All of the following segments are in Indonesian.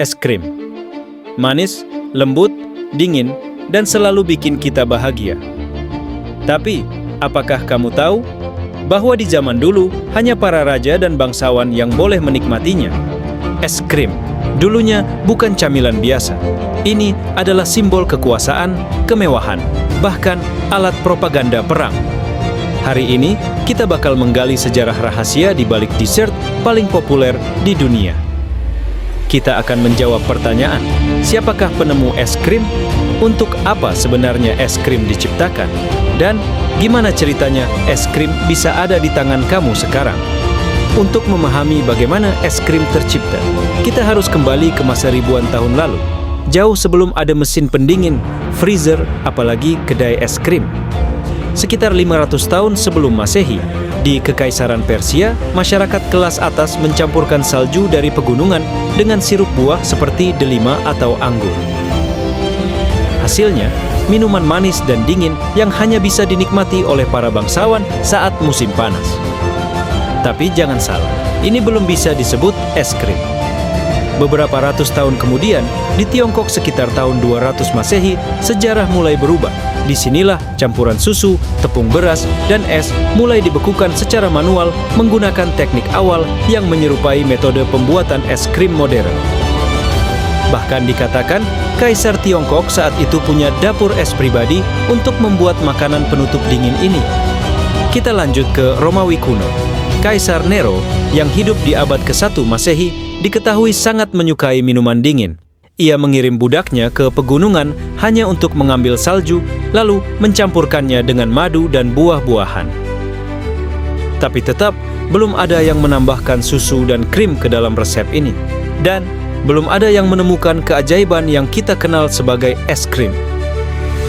Es krim. Manis, lembut, dingin, dan selalu bikin kita bahagia. Tapi, apakah kamu tahu bahwa di zaman dulu hanya para raja dan bangsawan yang boleh menikmatinya? Es krim dulunya bukan camilan biasa. Ini adalah simbol kekuasaan, kemewahan, bahkan alat propaganda perang. Hari ini, kita bakal menggali sejarah rahasia di balik dessert paling populer di dunia. Kita akan menjawab pertanyaan, siapakah penemu es krim? Untuk apa sebenarnya es krim diciptakan? Dan gimana ceritanya es krim bisa ada di tangan kamu sekarang? Untuk memahami bagaimana es krim tercipta, kita harus kembali ke masa ribuan tahun lalu. Jauh sebelum ada mesin pendingin, freezer, apalagi kedai es krim. Sekitar 500 tahun sebelum Masehi, di Kekaisaran Persia, masyarakat kelas atas mencampurkan salju dari pegunungan dengan sirup buah seperti delima atau anggur. Hasilnya, minuman manis dan dingin yang hanya bisa dinikmati oleh para bangsawan saat musim panas. Tapi jangan salah, ini belum bisa disebut es krim. Beberapa ratus tahun kemudian, di Tiongkok sekitar tahun 200 Masehi, sejarah mulai berubah. Disinilah campuran susu, tepung beras, dan es mulai dibekukan secara manual menggunakan teknik awal yang menyerupai metode pembuatan es krim modern. Bahkan dikatakan, Kaisar Tiongkok saat itu punya dapur es pribadi untuk membuat makanan penutup dingin ini. Kita lanjut ke Romawi kuno. Kaisar Nero, yang hidup di abad ke-1 Masehi, diketahui sangat menyukai minuman dingin. Ia mengirim budaknya ke pegunungan hanya untuk mengambil salju, lalu mencampurkannya dengan madu dan buah-buahan. Tapi tetap, belum ada yang menambahkan susu dan krim ke dalam resep ini. Dan belum ada yang menemukan keajaiban yang kita kenal sebagai es krim.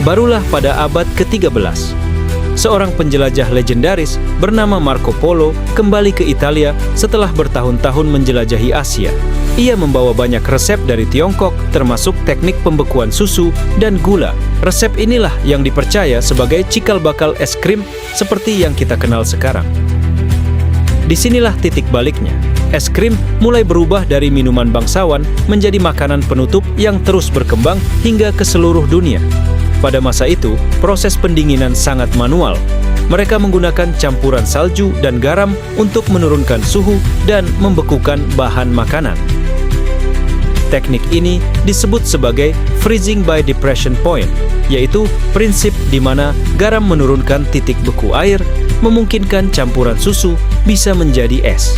Barulah pada abad ke-13, seorang penjelajah legendaris bernama Marco Polo kembali ke Italia setelah bertahun-tahun menjelajahi Asia. Ia membawa banyak resep dari Tiongkok, termasuk teknik pembekuan susu dan gula. Resep inilah yang dipercaya sebagai cikal bakal es krim seperti yang kita kenal sekarang. Disinilah titik baliknya. Es krim mulai berubah dari minuman bangsawan menjadi makanan penutup yang terus berkembang hingga ke seluruh dunia. Pada masa itu, proses pendinginan sangat manual. Mereka menggunakan campuran salju dan garam untuk menurunkan suhu dan membekukan bahan makanan. Teknik ini disebut sebagai freezing by depression point, yaitu prinsip di mana garam menurunkan titik beku air, memungkinkan campuran susu bisa menjadi es.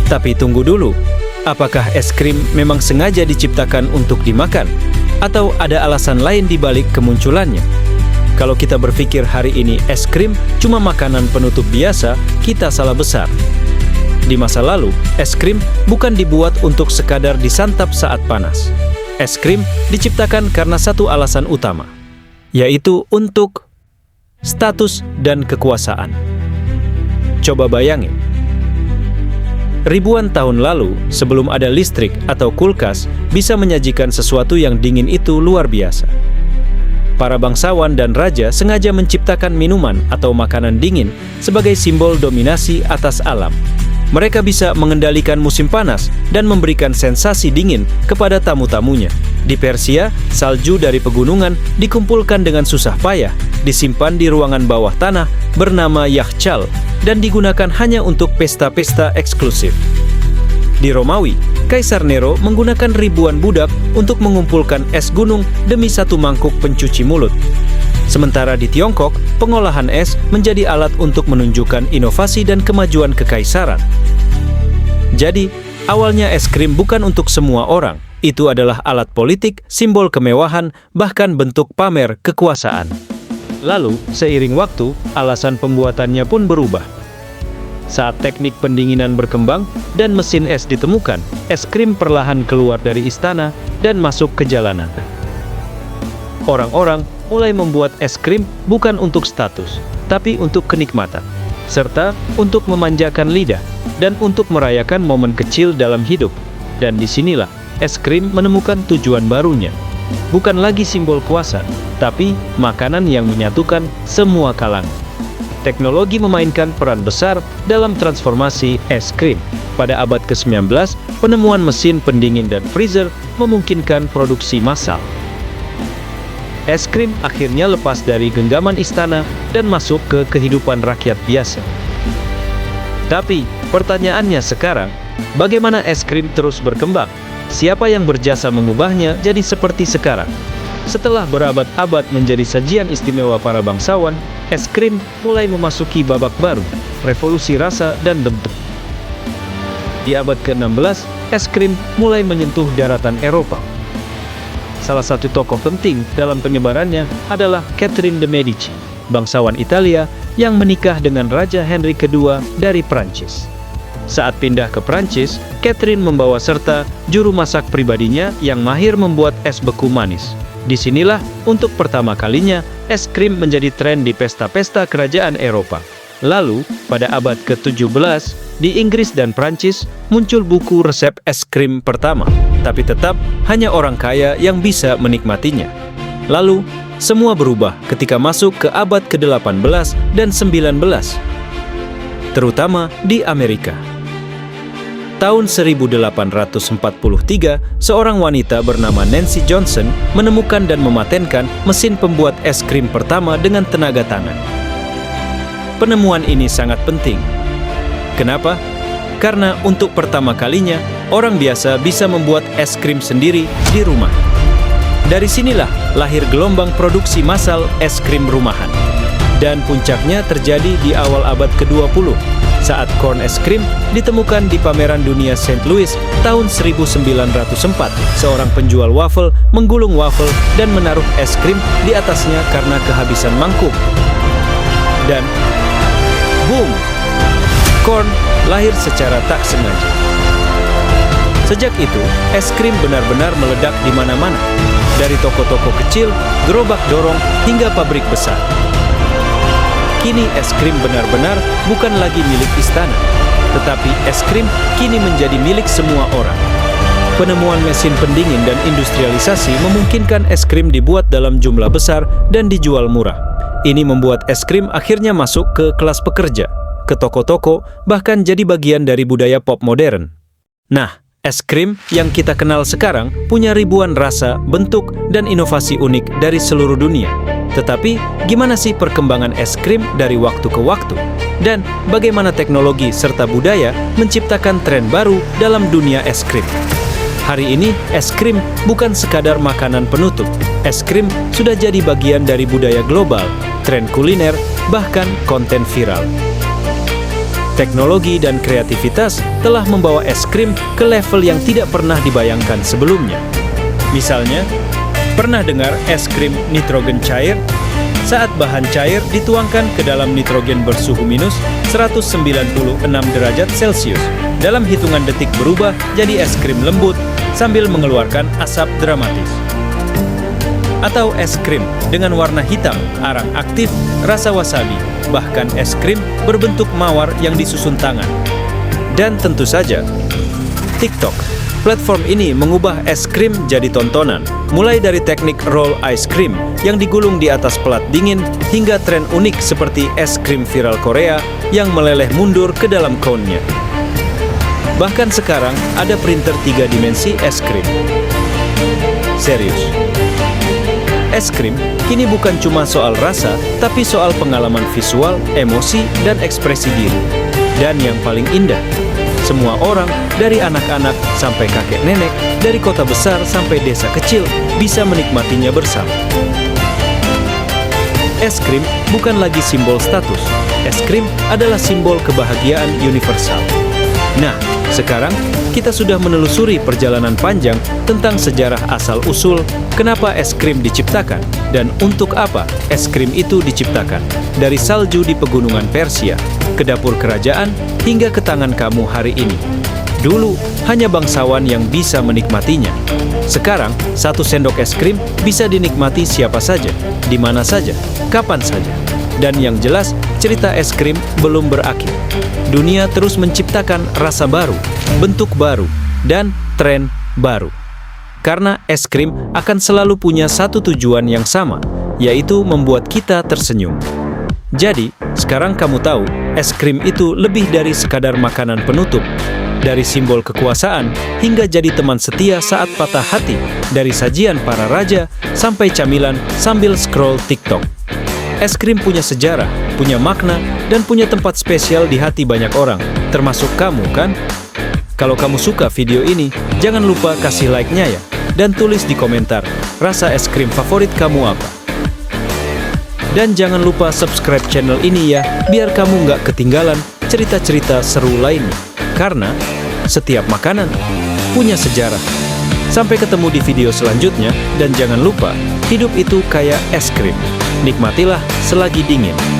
Tapi tunggu dulu, apakah es krim memang sengaja diciptakan untuk dimakan? Atau ada alasan lain di balik kemunculannya? Kalau kita berpikir hari ini es krim cuma makanan penutup biasa, kita salah besar. Di masa lalu, es krim bukan dibuat untuk sekadar disantap saat panas. Es krim diciptakan karena satu alasan utama, yaitu untuk status dan kekuasaan. Coba bayangin, ribuan tahun lalu, sebelum ada listrik atau kulkas, bisa menyajikan sesuatu yang dingin itu luar biasa. Para bangsawan dan raja sengaja menciptakan minuman atau makanan dingin sebagai simbol dominasi atas alam. Mereka bisa mengendalikan musim panas dan memberikan sensasi dingin kepada tamu-tamunya. Di Persia, salju dari pegunungan dikumpulkan dengan susah payah, disimpan di ruangan bawah tanah bernama yakhchal, dan digunakan hanya untuk pesta-pesta eksklusif. Di Romawi, Kaisar Nero menggunakan ribuan budak untuk mengumpulkan es gunung demi satu mangkuk pencuci mulut. Sementara di Tiongkok, pengolahan es menjadi alat untuk menunjukkan inovasi dan kemajuan kekaisaran. Jadi, awalnya es krim bukan untuk semua orang. Itu adalah alat politik, simbol kemewahan, bahkan bentuk pamer kekuasaan. Lalu, seiring waktu, alasan pembuatannya pun berubah. Saat teknik pendinginan berkembang dan mesin es ditemukan, es krim perlahan keluar dari istana dan masuk ke jalanan. Orang-orang mulai membuat es krim bukan untuk status, tapi untuk kenikmatan, serta untuk memanjakan lidah, dan untuk merayakan momen kecil dalam hidup. Dan disinilah es krim menemukan tujuan barunya. Bukan lagi simbol kuasa, tapi makanan yang menyatukan semua kalangan. Teknologi memainkan peran besar dalam transformasi es krim. Pada abad ke-19, penemuan mesin pendingin dan freezer memungkinkan produksi massal. Es krim akhirnya lepas dari genggaman istana dan masuk ke kehidupan rakyat biasa. Tapi, pertanyaannya sekarang, bagaimana es krim terus berkembang? Siapa yang berjasa mengubahnya jadi seperti sekarang? Setelah berabad-abad menjadi sajian istimewa para bangsawan, es krim mulai memasuki babak baru, revolusi rasa dan bentuk. Di abad ke-16, es krim mulai menyentuh daratan Eropa. Salah satu tokoh penting dalam penyebarannya adalah Catherine de Medici, bangsawan Italia yang menikah dengan Raja Henry II dari Prancis. Saat pindah ke Prancis, Catherine membawa serta juru masak pribadinya yang mahir membuat es beku manis. Disinilah untuk pertama kalinya es krim menjadi tren di pesta-pesta kerajaan Eropa. Lalu, pada abad ke-17, di Inggris dan Prancis muncul buku resep es krim pertama, tapi tetap hanya orang kaya yang bisa menikmatinya. Lalu, semua berubah ketika masuk ke abad ke-18 dan 19, terutama di Amerika. Tahun 1843, seorang wanita bernama Nancy Johnson menemukan dan mematenkan mesin pembuat es krim pertama dengan tenaga tangan. Penemuan ini sangat penting. Kenapa? Karena untuk pertama kalinya, orang biasa bisa membuat es krim sendiri di rumah. Dari sinilah lahir gelombang produksi massal es krim rumahan. Dan puncaknya terjadi di awal abad ke-20, saat corn es krim ditemukan di pameran dunia St. Louis tahun 1904. Seorang penjual wafel menggulung wafel dan menaruh es krim di atasnya karena kehabisan mangkuk. Dan boom! Corn lahir secara tak sengaja. Sejak itu, es krim benar-benar meledak di mana-mana, dari toko-toko kecil, gerobak dorong, hingga pabrik besar. Kini es krim benar-benar bukan lagi milik istana, tetapi es krim kini menjadi milik semua orang. Penemuan mesin pendingin dan industrialisasi memungkinkan es krim dibuat dalam jumlah besar dan dijual murah. Ini membuat es krim akhirnya masuk ke kelas pekerja, ke toko-toko, bahkan jadi bagian dari budaya pop modern. Nah, es krim yang kita kenal sekarang punya ribuan rasa, bentuk, dan inovasi unik dari seluruh dunia. Tetapi, gimana sih perkembangan es krim dari waktu ke waktu? Dan bagaimana teknologi serta budaya menciptakan tren baru dalam dunia es krim? Hari ini, es krim bukan sekadar makanan penutup. Es krim sudah jadi bagian dari budaya global, tren kuliner, bahkan konten viral. Teknologi dan kreativitas telah membawa es krim ke level yang tidak pernah dibayangkan sebelumnya. Misalnya, pernah dengar es krim nitrogen cair? Saat bahan cair dituangkan ke dalam nitrogen bersuhu minus 196 derajat Celcius, dalam hitungan detik berubah jadi es krim lembut sambil mengeluarkan asap dramatis. Atau es krim dengan warna hitam, arang aktif, rasa wasabi, bahkan es krim berbentuk mawar yang disusun tangan. Dan tentu saja, TikTok. Platform ini mengubah es krim jadi tontonan, mulai dari teknik roll ice cream yang digulung di atas pelat dingin hingga tren unik seperti es krim viral Korea yang meleleh mundur ke dalam cone-nya. Bahkan sekarang ada printer 3 dimensi es krim. Serius. Es krim kini bukan cuma soal rasa, tapi soal pengalaman visual, emosi, dan ekspresi diri. Dan yang paling indah, semua orang, dari anak-anak sampai kakek nenek, dari kota besar sampai desa kecil, bisa menikmatinya bersama. Es krim bukan lagi simbol status. Es krim adalah simbol kebahagiaan universal. Nah, sekarang kita sudah menelusuri perjalanan panjang tentang sejarah asal-usul kenapa es krim diciptakan dan untuk apa es krim itu diciptakan. Dari salju di pegunungan Persia, ke dapur kerajaan, hingga ke tangan kamu hari ini. Dulu, hanya bangsawan yang bisa menikmatinya. Sekarang, 1 sendok es krim bisa dinikmati siapa saja, di mana saja, kapan saja. Dan yang jelas, cerita es krim belum berakhir. Dunia terus menciptakan rasa baru, bentuk baru, dan tren baru. Karena es krim akan selalu punya satu tujuan yang sama, yaitu membuat kita tersenyum. Jadi, sekarang kamu tahu, es krim itu lebih dari sekadar makanan penutup. Dari simbol kekuasaan hingga jadi teman setia saat patah hati, dari sajian para raja sampai camilan sambil scroll TikTok. Es krim punya sejarah, punya makna, dan punya tempat spesial di hati banyak orang, termasuk kamu kan? Kalau kamu suka video ini, jangan lupa kasih like-nya ya, dan tulis di komentar, rasa es krim favorit kamu apa? Dan jangan lupa subscribe channel ini ya, biar kamu nggak ketinggalan cerita-cerita seru lainnya. Karena setiap makanan punya sejarah. Sampai ketemu di video selanjutnya, dan jangan lupa, hidup itu kayak es krim. Nikmatilah selagi dingin.